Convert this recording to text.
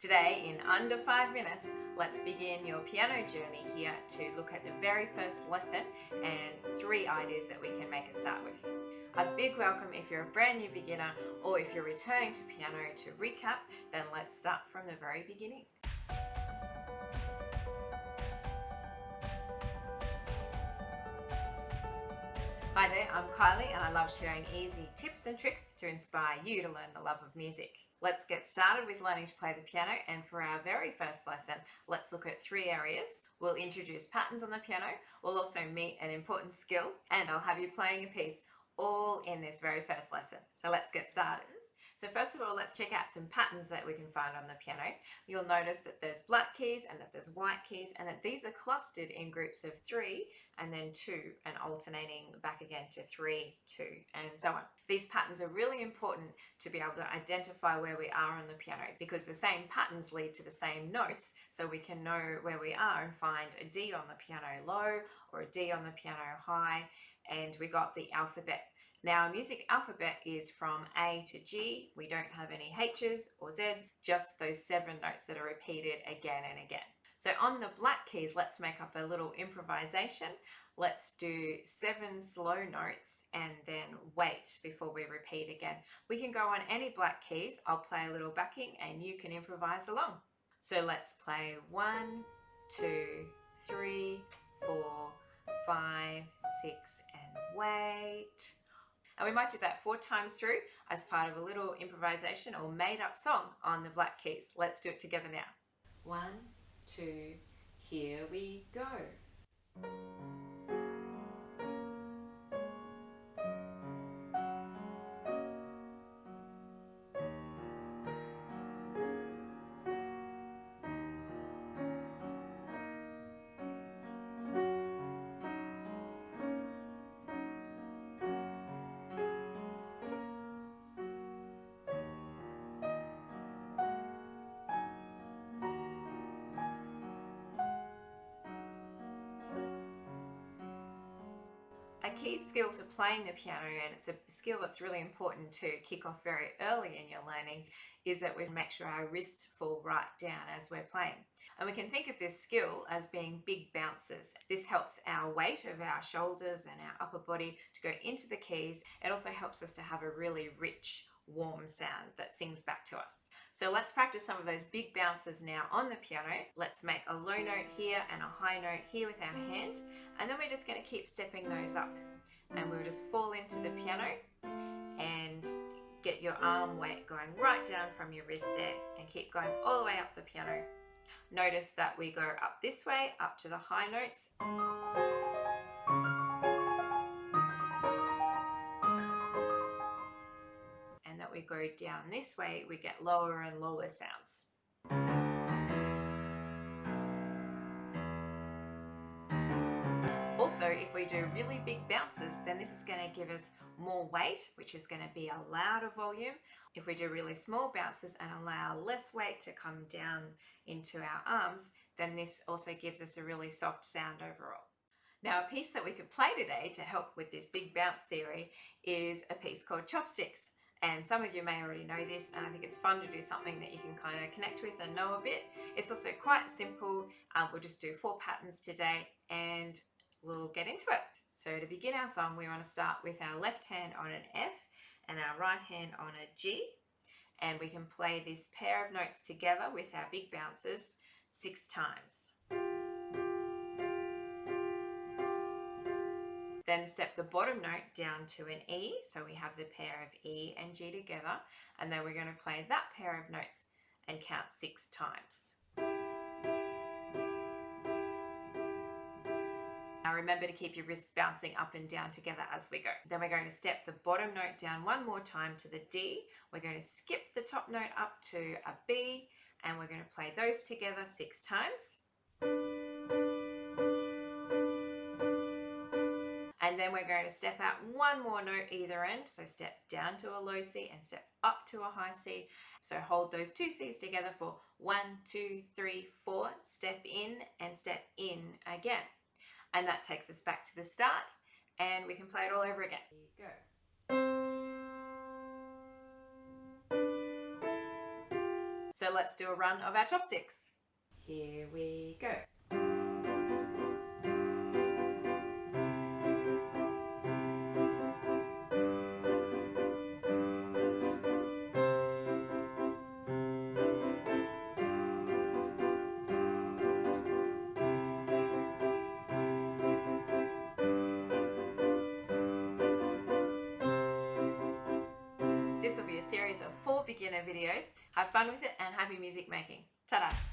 Today, in under 5 minutes, let's begin your piano journey here to look at the very first lesson and 3 ideas that we can make a start with. A big welcome if you're a brand new beginner or if you're returning to piano to recap, then let's start from the very beginning. Hi there, I'm Kylie and I love sharing easy tips and tricks to inspire you to learn the love of music. Let's get started with learning to play the piano, and for our very first lesson, let's look at 3 areas. We'll introduce patterns on the piano, we'll also meet an important skill, and I'll have you playing a piece all in this very first lesson. So let's get started. So first of all, let's check out some patterns that we can find on the piano. You'll notice that there's black keys and that there's white keys, and that these are clustered in groups of 3 and then 2, and alternating back again to 3, 2, and so on. These patterns are really important to be able to identify where we are on the piano, because the same patterns lead to the same notes, so we can know where we are and find a D on the piano low or a D on the piano high, and we got the alphabet. Now, our music alphabet is from A to G. We don't have any H's or Z's, just those 7 notes that are repeated again and again. So on the black keys, let's make up a little improvisation. Let's do 7 slow notes and then wait before we repeat again. We can go on any black keys. I'll play a little backing and you can improvise along. So let's play 1, 2, 3, 4, 5, 6, and wait. And we might do that 4 times through as part of a little improvisation or made-up song on the black keys. Let's do it together now. 1, 2, here we go. A key skill to playing the piano, and it's a skill that's really important to kick off very early in your learning, is that we make sure our wrists fall right down as we're playing. And we can think of this skill as being big bounces. This helps our weight of our shoulders and our upper body to go into the keys. It also helps us to have a really rich, warm sound that sings back to us. So let's practice some of those big bounces now on the piano. Let's make a low note here and a high note here with our hand, and then we're just going to keep stepping those up, and we'll just fall into the piano and get your arm weight going right down from your wrist there, and keep going all the way up the piano. Notice that we go up this way, up to the high notes. And that we go down this way, we get lower and lower sounds. Also, if we do really big bounces, then this is going to give us more weight, which is going to be a louder volume. If we do really small bounces and allow less weight to come down into our arms, then this also gives us a really soft sound overall. Now, a piece that we could play today to help with this big bounce theory is a piece called Chopsticks. And some of you may already know this, and I think it's fun to do something that you can kind of connect with and know a bit. It's also quite simple. We'll just do 4 patterns today and we'll get into it. So to begin our song, we want to start with our left hand on an F and our right hand on a G. And we can play this pair of notes together with our big bounces 6 times. Then step the bottom note down to an E, so we have the pair of E and G together, and then we're going to play that pair of notes and count 6 times. Now remember to keep your wrists bouncing up and down together as we go. Then we're going to step the bottom note down 1 more time to the D. We're going to skip the top note up to a B, and we're going to play those together 6 times. And then we're going to step out 1 more note either end. So step down to a low C and step up to a high C. So hold those 2 C's together for 1, 2, 3, 4. Step in and step in again. And that takes us back to the start, and we can play it all over again. Here you go. So let's do a run of our chopsticks. Here we go. This will be a series of 4 beginner videos. Have fun with it and happy music making. Ta-da!